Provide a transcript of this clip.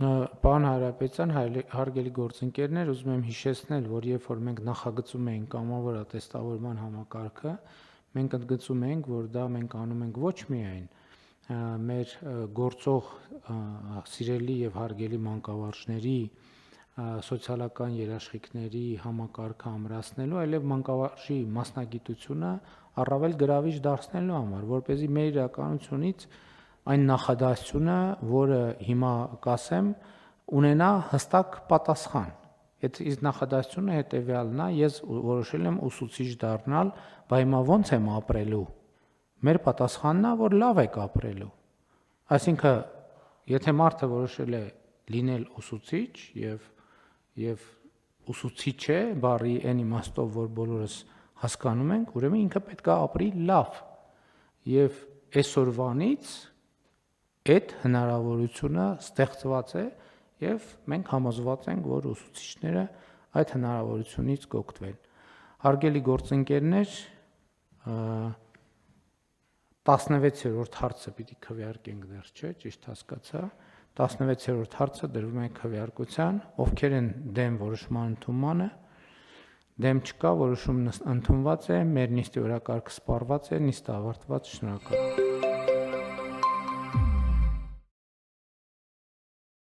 Պարոն Հարապետյան, հարգելի գործընկերներ, ուզում եմ հիշեցնել, որ երբ որ մենք նախագծում էինք կամավոր ատեստավորման համակարգը, մենք ընդգծում էինք, որ դա մենք անում ենք ոչ միայն մեր գործող սիրելի եւ հարգելի մանկավարժների սոցիալական երաշխիքների համակարգը ամրացնելու, այլև մանկավարժի մասնագիտությունը առավել գրավիչ դարձնելու համար, որպեսզի մեր իրականությունից այն նախադասությունը, որը հիմա կասեմ, ունենա հստակ պատասխան։ Այս նախադասությունը հետևյալն է, ես որոշել եմ ուսուցիչ դառնալ, բա հիմա ո՞նց եմ ապրելու։ Մեր պատասխանն է, որ լավ եք ապրելու։ Այսինքն, եթե մարդը որոշել է լինել ուսուցիչ եւ ուսուցիչ է, բառի այն իմաստով, որ բոլորս հասկանում ենք, ուրեմն ինքը պետք է ապրի լավ։ Եվ այսօրվանից այդ հնարավորությունը ստեղծված է եւ մենք համոզված ենք, որ ուսուցիչները այդ հնարավորությունից կօգտվեն։ Հարգելի գործընկերներ, 16-րդ հարցը պիտի քվեարկենք դեռ, չէ՞, ճիշտ հասկացա։ 16-րդ հարցը դրվում է քվեարկության, ովքեր են դեմ որոշման ընդունմանը, դեմ չկա, որոշումն ընդունված է, մեր նիստի օրակարգը սպառված է, նիստը ավարտված, շնորհակալ եմ։